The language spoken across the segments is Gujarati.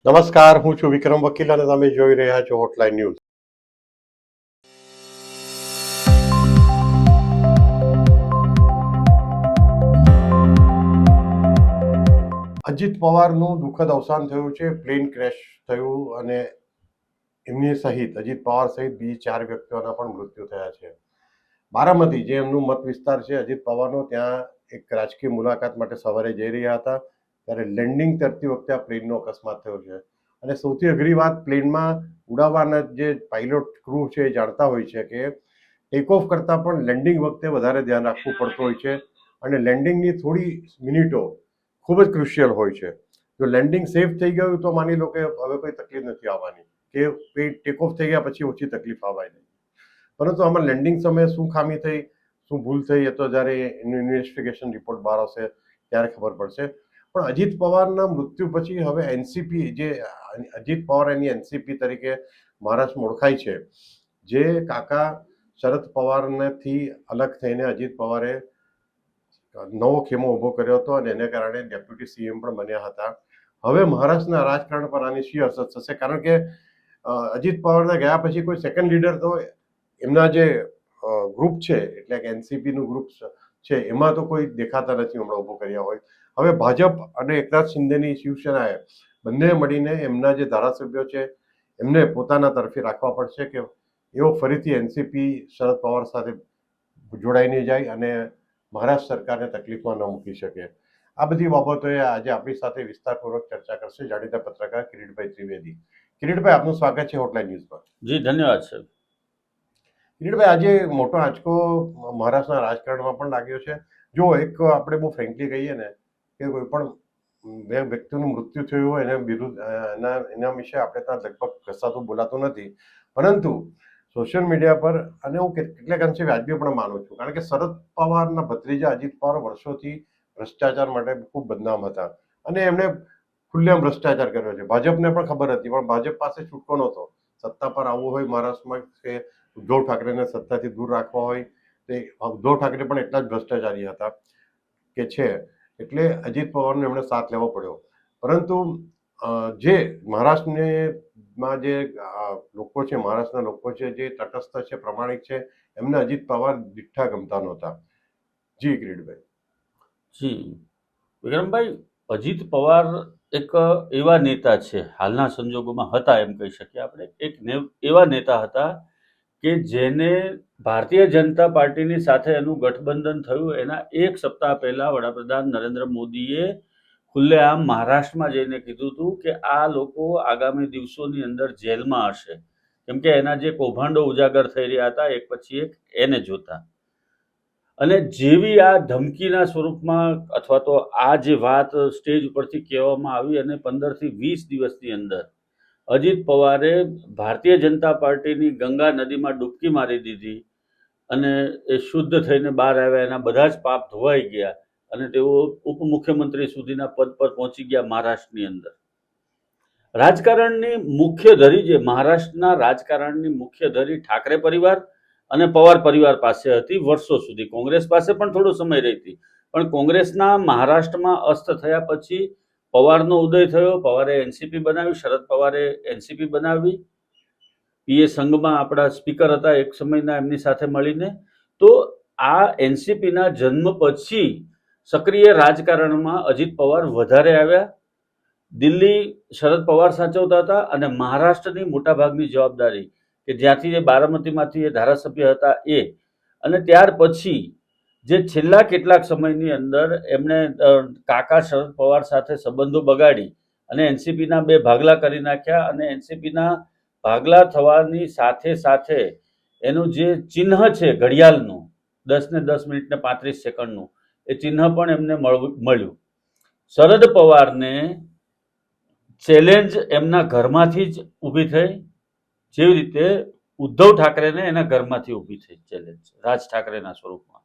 નમસ્કાર, હું છું વિક્રમ વકીલ અને તમે જોઈ રહ્યા છો હોટલાઇન ન્યૂઝ. અજીત પવારનું દુઃખદ અવસાન થયું છે. પ્લેન ક્રેશ થયું અને એમની સહિત અજીત પવાર સહિત બીજી 4 વ્યક્તિઓના પણ મૃત્યુ થયા છે. બારામતી, જે એમનું મત વિસ્તાર છે અજીત પવારનો, ત્યાં એક રાજકીય મુલાકાત માટે સવારે જઈ રહ્યા હતા ત્યારે લેન્ડિંગ કરતી વખતે આ પ્લેનનો અકસ્માત થયો છે. અને સૌથી અઘરી વાત, પ્લેનમાં ઉડાવવાના જે પાયલોટ ક્રૂ છે એ જાણતા હોય છે કે ટેક ઓફ કરતાં પણ લેન્ડિંગ વખતે વધારે ધ્યાન રાખવું પડતું હોય છે અને લેન્ડિંગની થોડી મિનિટો ખૂબ જ ક્રુશિયલ હોય છે. જો લેન્ડિંગ સેફ થઈ ગયું તો માની લો કે હવે કોઈ તકલીફ નથી આવવાની, કે ટેક ઓફ થઈ ગયા પછી ઓછી તકલીફ આવવાની. પરંતુ આમાં લેન્ડિંગ સમયે શું ખામી થઈ, શું ભૂલ થઈ, એ તો જ્યારે એનું ઇન્વેસ્ટિગેશન રિપોર્ટ બહાર આવશે ત્યારે ખબર પડશે. પણ અજીત પવારના મૃત્યુ પછી હવે એનસીપી, જે અજીત પવાર એની એનસીપી તરીકે મહારાષ્ટ્રમાં ઓળખાય છે, જે કાકા શરદ પવારથી અલગ થઈને અજીત પવારે નવો ખેમો ઊભો કર્યો હતો અને એને કારણે ડેપ્યુટી સીએમ પણ બન્યા હતા. હવે મહારાષ્ટ્રના રાજકારણ પર આની શી અસર થશે? કારણ કે અજીત પવારના ગયા પછી કોઈ સેકન્ડ લીડર તો એમના જે ગ્રુપ છે, એટલે કે એનસીપીનું ગ્રુપ છે, એમાં તો કોઈ દેખાતા નથી હમણાં ઊભો કર્યા હોય. હવે ભાજપ અને એકનાથ શિંદેની શિવસેનાએ બંને મળીને એમના જે ધારાસભ્યો છે એમને પોતાના તરફી રાખવા પડશે કે એઓ ફરીથી એનસીપી શરદ પવાર સાથે જોડાઈ નહીં જાય અને મહારાષ્ટ્ર સરકારને તકલીફમાં ન મૂકી શકે. આ બધી બાબતોએ આજે આપણી સાથે વિસ્તારપૂર્વક ચર્ચા કરશે જાણીતા પત્રકાર કિરીટભાઈ ત્રિવેદી. કિરીટભાઈ, આપનું સ્વાગત છે હોટલાઇન ન્યૂઝ પર. જી, ધન્યવાદ સર. કિરીટભાઈ, આજે મોટો આંચકો મહારાષ્ટ્રના રાજકારણમાં પણ લાગ્યો છે. જો એક આપણે બહુ ફ્રેન્કલી કહીએ ને કે કોઈ પણ બે વ્યક્તિનું મૃત્યુ થયું હોય એને વિરુદ્ધ એના વિશે આપણે ત્યાં લગભગ કશાતું બોલાતું નથી, પરંતુ સોશિયલ મીડિયા પર, અને હું કેટલાક અંશે વ્યાજબી પણ માનું છું, કારણ કે શરદ પવારના ભત્રીજા અજીત પવાર વર્ષોથી ભ્રષ્ટાચાર માટે ખૂબ બદનામ હતા અને એમણે ખુલ્લેઆમ ભ્રષ્ટાચાર કર્યો છે. ભાજપને પણ ખબર હતી, પણ ભાજપ પાસે છૂટકો નહોતો. સત્તા પર આવવું હોય મહારાષ્ટ્રમાં કે ઉદ્ધવ ઠાકરેને સત્તાથી દૂર રાખવા હોય તો ઉદ્ધવ ઠાકરે પણ એટલા જ ભ્રષ્ટાચારી હતા કે છે, એટલે અજીત પવારનો એમણે સાથ લેવો પડ્યો. પરંતુ જે મહારાષ્ટ્રમાં જે લોકો છે, મહારાષ્ટ્રના લોકો છે, જે તટસ્થ છે, પ્રમાણિક છે, એમને અજીત પવાર દીઠા ગમતા નહોતા. જી કિરીટભાઈ. જી વિક્રમભાઈ, અજીત પવાર એક એવા નેતા છે, હાલના સંજોગોમાં હતા એમ કહી શકીએ આપણે, એક એવા નેતા હતા કે જેને ભારતીય જનતા પાર્ટીની સાથે એનું ગઠબંધન થયું એના એક સપ્તાહ પહેલા વડાપ્રધાન નરેન્દ્ર મોદીએ ખુલ્લેઆમ મહારાષ્ટ્રમાં જઈને કીધું હતું કે આ લોકો આગામી દિવસોની અંદર જેલમાં હશે, કેમ કે એના જે કૌભાંડો ઉજાગર થઈ રહ્યા હતા એક પછી એક એને જોતા. અને જેવી આ ધમકીના સ્વરૂપમાં અથવા તો આ જે વાત સ્ટેજ ઉપરથી કહેવામાં આવી અને 15 થી 20 દિવસની અંદર અજીત પવારે ભારતીય જનતા પાર્ટીની ગંગા નદીમાં ડૂબકી મારી દીધી અને એ શુદ્ધ થઈને બહાર આવ્યા, એના બધા જ પાપ ધોવાઈ ગયા અને તેઓ ઉપમુખ્યમંત્રી સુધીના પદ પર પહોંચી ગયા મહારાષ્ટ્રની અંદર. રાજકારણની મુખ્ય ધરી, જે મહારાષ્ટ્રના રાજકારણની મુખ્ય ધરી ઠાકરે પરિવાર અને પવાર પરિવાર પાસે હતી વર્ષો સુધી. કોંગ્રેસ પાસે પણ થોડો સમય રહી હતી, પણ કોંગ્રેસના મહારાષ્ટ્રમાં અસ્ત થયા પછી પવારનો ઉદય થયો. પવારે એનસીપી બનાવી, શરદ પવારે એનસીપી બનાવી. પીએ સંઘમાં આપણા સ્પીકર હતા એક સમયના, એમની સાથે મળીને. તો આ એનસીપીના જન્મ પછી સક્રિય રાજકારણમાં અજીત પવાર વધારે આવ્યા. દિલ્હી શરદ પવાર સાચવતા હતા અને મહારાષ્ટ્રની મોટાભાગની જવાબદારી, કે જ્યાંથી એ બારામતીમાંથી એ ધારાસભ્ય હતા એ, અને ત્યાર પછી જે છેલ્લા કેટલાક સમયની અંદર એમણે કાકા શરદ પવાર સાથે સંબંધો બગાડી અને એનસીપીના 2 ભાગલા કરી નાખ્યા. અને એનસીપીના ભાગલા થવાની સાથે સાથે એનું જે ચિહ્ન છે ઘડિયાળનું, 10 ને 10 મિનિટ ને 35 સેકન્ડનું, એ ચિહ્ન પણ એમને મળ્યું. શરદ પવારને ચેલેન્જ એમના ઘરમાંથી જ ઊભી થઈ, જેવી રીતે ઉદ્ધવ ઠાકરેને એના ઘરમાંથી ઊભી થઈ ચેલેન્જ, રાજ ઠાકરેના સ્વરૂપમાં.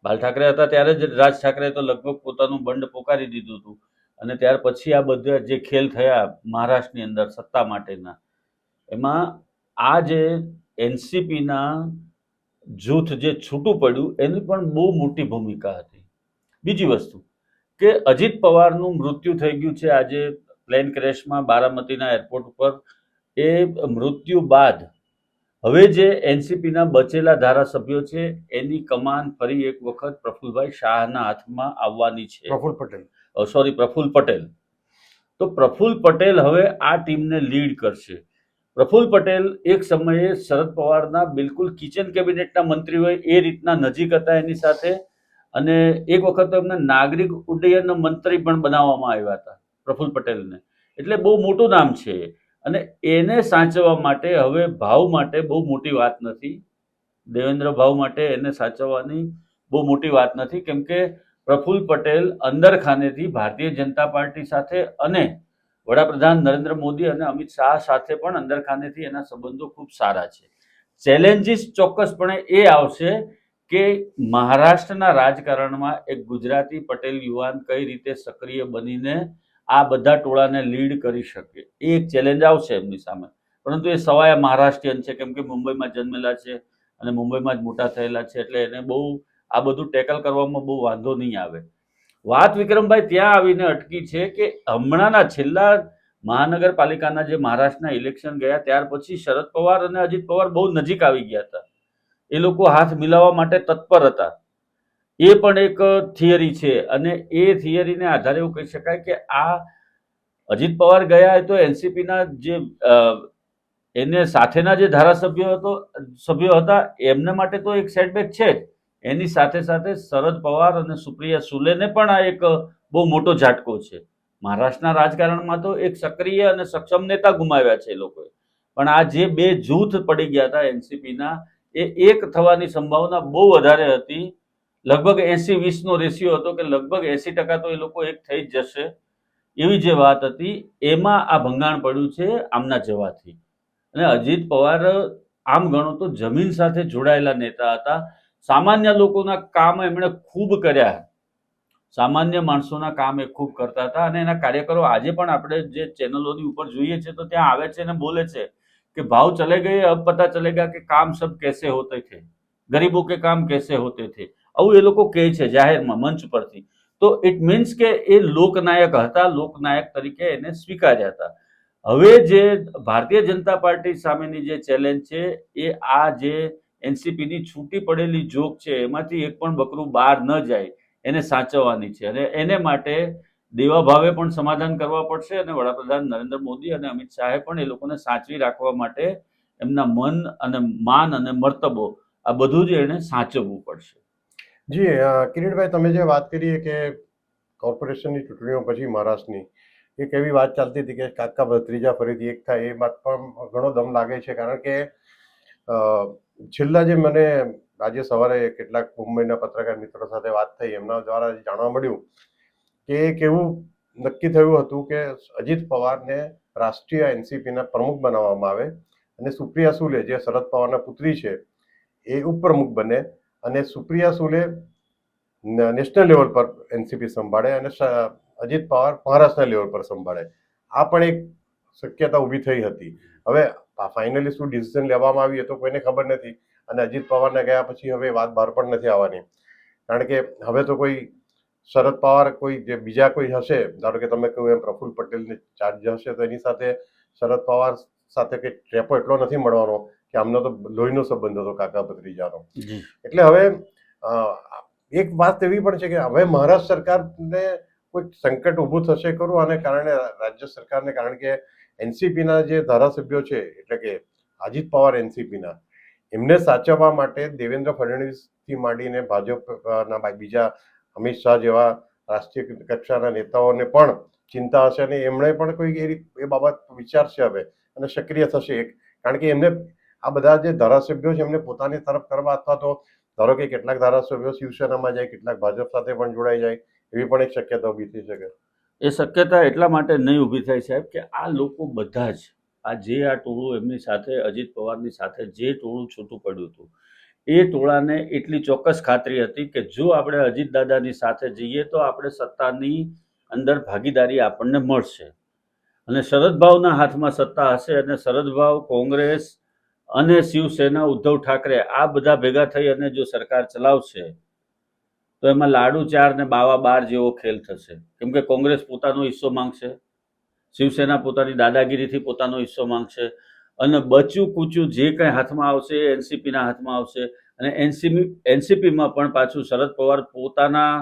બાલ ઠાકરે હતા ત્યારે જ રાજ ઠાકરે તો લગભગ પોતાનું બંડ પોકારી દીધું હતું, અને ત્યાર પછી આ બધા જે ખેલ થયા મહારાષ્ટ્રની અંદર સત્તા માટેના, એમાં આ જે એનસીપીના જૂથ જે છૂટું પડ્યું એની પણ બહુ મોટી ભૂમિકા હતી. બીજી વસ્તુ કે અજીત પવારનું મૃત્યુ થઈ ગયું છે આજે પ્લેન ક્રેશમાં બારામતીના એરપોર્ટ ઉપર એ મૃત્યુ બાદ હવે જે એનસીપીના બચેલા ધારાસભ્યો છે એની કમાન ફરી એક વખત પ્રફુલભાઈ શાહના હાથમાં આવવાની છે. પ્રફુલ પટેલ. તો પ્રફુલ પટેલ હવે આ ટીમને લીડ કરશે. પ્રફુલ પટેલ એક સમયે શરદ પવારના બિલકુલ કિચન કેબિનેટના મંત્રી હોય એ રીતના નજીક હતા એની સાથે, અને એક વખત એમને નાગરિક ઉડ્ડયન મંત્રી પણ બનાવવામાં આવ્યા હતા પ્રફુલ પટેલને. એટલે બહુ મોટું નામ છે, અને એને સાચવવા માટે હવે ભાવ માટે બહુ મોટી વાત નથી. દેવેન્દ્ર ભાવ માટે એને સાચવવાની બહુ મોટી વાત નથી, કેમ કે પ્રફુલ પટેલ અંદર ખાનેથી ભારતીય જનતા પાર્ટી સાથે અને વડાપ્રધાન નરેન્દ્ર મોદી અને અમિત શાહ સાથે પણ અંદર ખાનેથી એના સંબંધો ખૂબ સારા છે. ચેલેન્જીસ ચોક્કસપણે એ આવશે કે મહારાષ્ટ્રના રાજકારણમાં એક ગુજરાતી પટેલ યુવાન કઈ રીતે સક્રિય બનીને આ બધા ટોળાને લીડ કરી શકે, એ એક ચેલેન્જ આવશે એમની સામે. પરંતુ એ સવાયા મહારાષ્ટ્રીયન છે, કેમ કે મુંબઈમાં જન્મેલા છે અને મુંબઈમાં જ મોટા થયેલા છે, એટલે એને બહુ આ બધું ટેકલ કરવામાં બહુ વાંધો નહીં આવે. વાત વિક્રમભાઈ ત્યાં આવીને અટકી છે કે હમણાંના છેલ્લા મહાનગરપાલિકાના જે મહારાષ્ટ્રના ઇલેક્શન ગયા ત્યાર પછી શરદ પવાર અને અજીત પવાર બહુ નજીક આવી ગયા હતા. એ લોકો હાથ મિલાવવા માટે તત્પર હતા. એ પણ એક થિયરી છે, અને એ થિયરીને આધારે એવું કહી શકાય કે આ અજીત પવાર ગયા તો એનસીપીના જે એને સાથેના જે સભ્યો હતા એમને માટે તો એક સેટબેક છે જ. એની સાથે સાથે શરદ પવાર અને સુપ્રિયા સુલેને પણ આ એક બહુ મોટો ઝાટકો છે. મહારાષ્ટ્રના રાજકારણમાં તો એક સક્રિય અને સક્ષમ નેતા ગુમાવ્યા છે એ લોકોએ, પણ આ જે બે જૂથ પડી ગયા હતા એનસીપીના, એ એક થવાની સંભાવના બહુ વધારે હતી. લગભગ 80-20નો રેશિયો હતો કે લગભગ 80% તો એ લોકો એક થઈ જ જશે એવી જે વાત હતી. એમાં આ ભંગાણ પડ્યું છે આમના જવાથી. અને અજીત પવાર આમ ગણો તો જમીન સાથે જોડાયેલા નેતા હતા. સામાન્ય લોકોના કામ એમણે ખૂબ કર્યા, સામાન્ય માણસોના કામ એ ખૂબ કરતા હતા, અને એના કાર્યકરો આજે પણ આપણે જે ચેનલોની ઉપર જોઈએ છે તો ત્યાં આવે છે અને બોલે છે કે ભાવ ચલે ગયે અબ પતા ચલેગા કે કામ સબ कैसे होते थे, ગરીબો કે કામ कैसे होते थे, આવું એ લોકો કહે છે જાહેરમાં મંચ પરથી. તો ઇટ મીન્સ કે એ લોકનાયક હતા, લોકનાયક તરીકે એને સ્વીકાર્યા હતા. હવે જે ભારતીય જનતા પાર્ટી સામેની જે ચેલેન્જ છે એ આ જે એનસીપીની છૂટી પડેલી જોક છે એમાંથી એક પણ બકરું બહાર ન જાય એને સાચવવાની છે, અને એને માટે દેવા ભાવે પણ સમાધાન કરવા પડશે, અને વડાપ્રધાન નરેન્દ્ર મોદી અને અમિત શાહે પણ એ લોકોને સાચવી રાખવા માટે એમના મન અને માન અને મર્તબો આ બધું જ એને સાચવવું પડશે. જી કિરીટભાઈ, તમે જે વાત કરી કે કોર્પોરેશનની ચૂંટણીઓ પછી મહારાષ્ટ્રની એક એવી વાત ચાલતી હતી કે કાકા ભત્રીજા ફરીથી એક થાય, એ વાત પણ ઘણો દમ લાગે છે. કારણ કે છેલ્લા જે મને આજે સવારે કેટલાક મુંબઈના પત્રકાર મિત્રો સાથે વાત થઈ, એમના દ્વારા જાણવા મળ્યું કે એક એવું નક્કી થયું હતું કે અજીત પવારને રાષ્ટ્રીય એનસીપીના પ્રમુખ બનાવવામાં આવે અને સુપ્રિયા સુલે જે શરદ પવારના પુત્રી છે એ ઉપપ્રમુખ બને, અને સુપ્રિયા સુલે નેશનલ લેવલ પર એનસીપી સંભાળે અને અજીત પવાર મહારાષ્ટ્રના લેવલ પર સંભાળે. આ પણ એક શક્યતા ઊભી થઈ હતી. હવે ફાઇનલી શું ડિસિઝન લેવામાં આવી એ તો કોઈને ખબર નથી, અને અજીત પવારને ગયા પછી હવે વાત બહાર પણ નથી આવવાની. કારણ કે હવે તો કોઈ શરદ પવાર કોઈ જે બીજા કોઈ હશે, ધારો કે તમે કહ્યું એમ પ્રફુલ્લ પટેલને ચાર્જ હશે, તો એની સાથે શરદ પવાર સાથે કંઈ ટ્રેપો એટલો નથી મળવાનો કે આમનો તો લોહીનો સંબંધ હતો કાકા ભત્રીજાનો. એટલે હવે એક વાત એવી પણ છે કે હવે મહારાષ્ટ્ર સરકારને કોઈ સંકટ ઊભું થશે ખરું આને કારણે, રાજ્ય સરકારને, કારણ કે એનસીપીના જે ધારાસભ્યો છે એટલે કે અજીત પવાર એનસીપીના, એમને સાચવવા માટે દેવેન્દ્ર ફડણવીસથી માંડીને ભાજપના બીજા અમિત શાહ જેવા રાષ્ટ્રીય કક્ષાના નેતાઓને પણ ચિંતા હશે, અને એમણે પણ કોઈ એ બાબત વિચારશે હવે અને સક્રિય થશે. કારણ કે એમને આ બધા જે ધારાસભ્યો છે એમને પોતાની તરફ કરવા, અથવા તો ધારો કે કેટલાક ધારાસભ્યો શિવસેનામાં જાય, કેટલાક ભાજપ સાથે પણ જોડાઈ જાય, એવી પણ એક શક્યતા ઊભી થઈ શકે. એ શક્યતા એટલા માટે નહીં ઊભી થાય સાહેબ કે આ લોકો બધા જ આ ટોળું એમની સાથે અજીત પવારની સાથે જે ટોળું છૂટું પડ્યું હતું એ ટોળાને એટલી ચોક્કસ ખાતરી હતી કે જો આપણે અજીત દાદાની સાથે જઈએ તો આપણે સત્તાની અંદર ભાગીદારી આપણને મળશે, અને શરદભાવના હાથમાં સત્તા હશે, અને શરદભાવ, કોંગ્રેસ અને શિવસેના, ઉદ્ધવ ઠાકરે આ બધા ભેગા થઈ અને જો સરકાર ચલાવશે તો એમાં લાડુ 4 ને બાવા 12 જેવો ખેલ થશે. કેમ કે કોંગ્રેસ પોતાનો હિસ્સો માંગશે, શિવસેના પોતાની દાદાગીરીથી પોતાનો હિસ્સો માંગશે અને બચ્યું કૂચ્યું જે કંઈ હાથમાં આવશે એ એનસીપીના હાથમાં આવશે અને એનસીપીમાં પણ પાછું શરદ પવાર પોતાના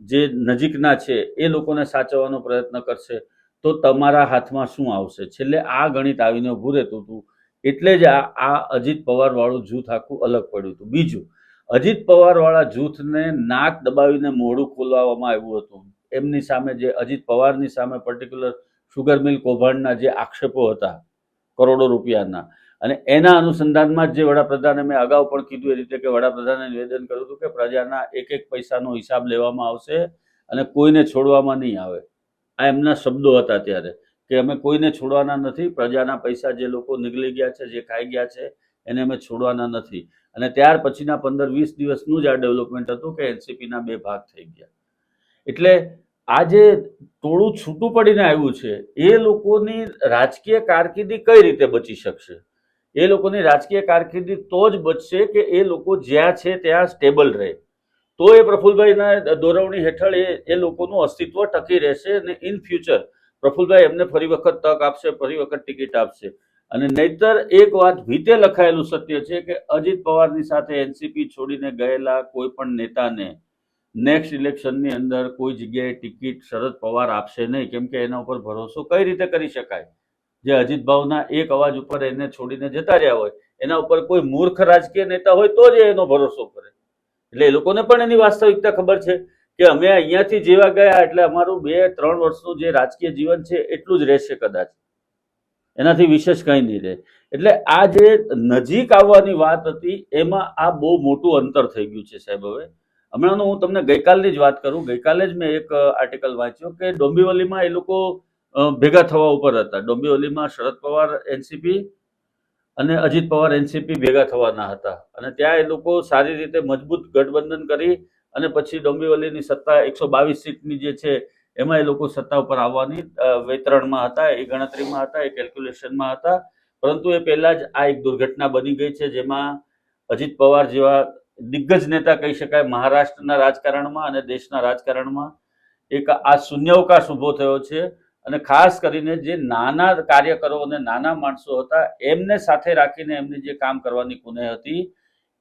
જે નજીકના છે એ લોકોને સાચવવાનો પ્રયત્ન કરશે તો તમારા હાથમાં શું આવશે? છેલ્લે આ ગણિત આવીને ઊભું રહેતું હતું. એટલે જ આ અજીત પવાર વાળું જૂથ આખું અલગ પડ્યું હતું. બીજું, અજીત પવાર વાળા જૂથને નાક દબાવીને મોઢું ખોલવામાં આવ્યું હતું. એમની સામે જે અજીત પવારની સામે પર્ટિક્યુલર શુગર મિલ કૌભાંડના જે આક્ષેપો હતા કરોડો રૂપિયાના, અને એના અનુસંધાનમાં જ જે વડાપ્રધાને, મેં અગાઉ પણ કીધું એ રીતે, કે વડાપ્રધાને નિવેદન કર્યું હતું કે પ્રજાના એક એક પૈસાનો હિસાબ લેવામાં આવશે અને કોઈને છોડવામાં નહીં આવે. આ એમના શબ્દો હતા ત્યારે, કે અમે કોઈને છોડવાના નથી, પ્રજાના પૈસા જે લોકો નીકળી ગયા છે, જે ખાઈ ગયા છે, એને અમે છોડવાના નથી. અને ત્યાર પછીના 15-20 દિવસનું જ આ ડેવલપમેન્ટ હતું કે એનસીપીના 2 ભાગ થઈ ગયા. એટલે આ જે ટોળું છૂટું પડીને આવ્યું છે એ લોકોની રાજકીય કારકિર્દી કઈ રીતે બચી શકશે? એ લોકોની રાજકીય કારકિર્દી તો જ બચશે કે એ લોકો જ્યાં છે ત્યાં સ્ટેબલ રહે, તો એ પ્રફુલ્લભાઈના દોરવણી હેઠળ એ લોકોનું અસ્તિત્વ ટકી રહેશે અને ઇન ફ્યુચર પ્રફુલ્લભાઈ એમને ફરી વખત તક આપશે, ફરી વખત ટિકિટ આપશે. અને નહીતર એક વાત ભીતે લખાયેલું સત્ય છે કે અજીત પવારની સાથે એનસીપી છોડીને ગયેલા કોઈ પણ નેતાને નેક્સ્ટ ઇલેક્શનની અંદર કોઈ જગ્યાએ ટિકિટ શરદ પવાર આપશે નહીં, કેમ કે એના ઉપર ભરોસો કઈ રીતે કરી શકાય? જે અજીત ભાવના એક અવાજ ઉપર એને છોડીને જતા રહ્યા હોય, એના ઉપર કોઈ મૂર્ખ રાજકીય નેતા હોય તો જ એનો ભરોસો કરે. એટલે એ લોકોને પણ એની વાસ્તવિકતા ખબર છે કે અમે અહીંયાથી જેવા ગયા એટલે અમારું 2-3 વર્ષનું જે રાજકીય જીવન છે એટલું જ રહેશે કદાચ, એનાથી વિશેષ કંઈ નહીં રહે. એટલે આ જે નજીક આવવાની વાત હતી એમાં આ બહુ મોટું અંતર થઈ ગયું છે સાહેબ. હવે હમણાંનું હું તમને ગઈકાલની જ વાત કરું. ગઈકાલે જ મેં એક આર્ટિકલ વાંચ્યો કે ડોંબિવલીમાં એ લોકો ભેગા થવા ઉપર હતા. ડોંબિવલીમાં શરદ પવાર એનસીપી અને અજીત પવાર એનસીપી ભેગા થવાના હતા અને ત્યાં એ લોકો સારી રીતે મજબૂત ગઠબંધન કરી અને પછી ડોંબિવલીની સત્તા 122 સીટની જે છે એમાં એ લોકો સત્તા ઉપર આવવાની વિતરણમાં હતા, એ ગણતરીમાં હતા, એ કેલ્ક્યુલેશનમાં હતા. પરંતુ એ પહેલા જ આ એક દુર્ઘટના બની ગઈ છે જેમાં અજીત પવાર જેવા દિગ્ગજ નેતા કહી શકાય મહારાષ્ટ્રના રાજકારણમાં અને દેશના રાજકારણમાં એક આ શૂન્યાવકાશ ઊભો થયો છે. અને ખાસ કરીને જે નાના કાર્યકરો અને નાના માણસો હતા એમને સાથે રાખીને એમની જે કામ કરવાની કુનેહ હતી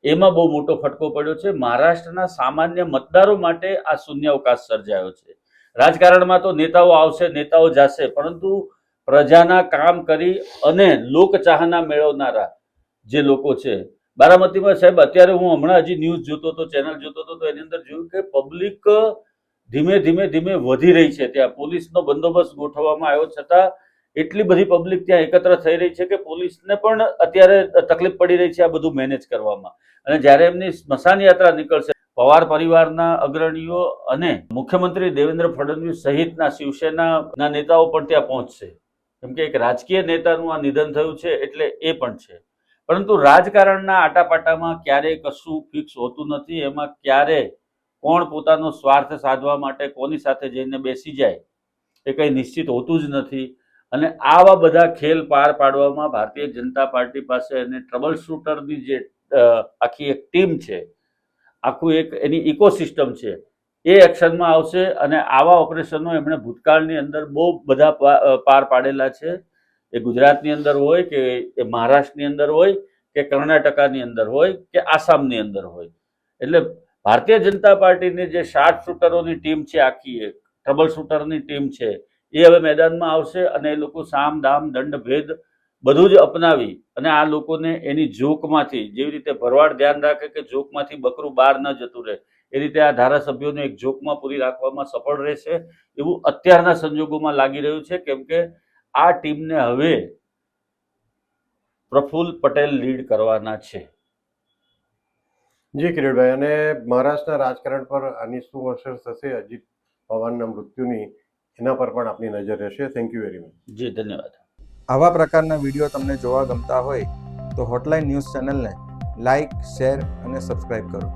એમાં બહુ મોટો ફટકો પડ્યો છે. મહારાષ્ટ્રના સામાન્ય મતદારો માટે આ શૂન્યાવકાશ સર્જાયો છે. રાજકારણમાં તો નેતાઓ આવશે, નેતાઓ જશે, પરંતુ પ્રજાના કામ કરી અને લોકચાહના મેળવનારા જે લોકો છે, બારામતીમાં સાહેબ અત્યારે હું હમણાં હજી ન્યૂઝ જોતો હતો, ચેનલ જોતો હતો, તો એની અંદર જોયું કે પબ્લિક ધીમે ધીમે વધી રહી છે. ત્યાં પોલીસનો બંદોબસ્ત ગોઠવવામાં આવ્યો છતાં એટલી બધી પબ્લિક ત્યાં એકત્ર થઈ રહી છે કે પોલીસને પણ અત્યારે તકલીફ પડી રહી છે આ બધું મેનેજ કરવામાં. અને જ્યારે એમની સ્મશાન યાત્રા નીકળશે, પવાર પરિવારના અગ્રણીઓ અને મુખ્યમંત્રી દેવેન્દ્ર ફડણવીસ સહિતના શિવસેનાના નેતાઓ પણ ત્યાં પહોંચશે, કેમ કે એક રાજકીય નેતાનું આ નિધન થયું છે એટલે એ પણ છે. પરંતુ રાજકારણના આટાપાટામાં ક્યારેય કશું ફિક્સ હોતું નથી. એમાં ક્યારે કોણ પોતાનો સ્વાર્થ સાધવા માટે કોની સાથે જઈને બેસી જાય એ કંઈ નિશ્ચિત હોતું જ નથી. અને આવા બધા ખેલ પાર પાડવામાં ભારતીય જનતા પાર્ટી પાસે અને ટ્રબલ શૂટરની જે આખી એક ટીમ છે, આખું એક એની ઇકોસિસ્ટમ છે, એ એક્શનમાં આવશે. અને આવા ઓપરેશનો એમણે ભૂતકાળની અંદર બહુ બધા પાર પાડેલા છે. એ ગુજરાતની અંદર હોય કે એ મહારાષ્ટ્રની અંદર હોય કે કર્ણાટકાની અંદર હોય કે આસામની અંદર હોય. એટલે ભારતીય જનતા પાર્ટીની જે શાર્પ શૂટરોની ટીમ છે, આખી એક ટ્રબલ શૂટરની ટીમ છે, એ હવે મેદાનમાં આવશે અને એ લોકો સામ દામ દંડ ભેદ બધું જ અપનાવી અને આ લોકોને એની જોકમાંથી, જેવી રીતે ભરવાડ ધ્યાન રાખે કે જોકમાંથી બકરું બહાર ન જતું રહે, એ રીતે આ ધારાસભ્યોને એક જોકમાં પૂરી રાખવામાં સફળ રહેશે એવું અત્યારના સંજોગોમાં લાગી રહ્યું છે. કેમ કે આ ટીમને હવે પ્રફુલ્લ પટેલ લીડ કરવાના છે. જી કિરીટભાઈ, અને મહારાષ્ટ્રના રાજકારણ પર આની શું અસર થશે અજીત પવારના મૃત્યુની, એના પર પણ આપની નજર રહેશે. Thank you very much. જી ધન્યવાદ. આવા પ્રકારના વિડીયો તમને જોવા ગમતા હોય તો હોટલાઇન ન્યૂઝ ચેનલને લાઇક, શેર અને સબસ્ક્રાઇબ કરો.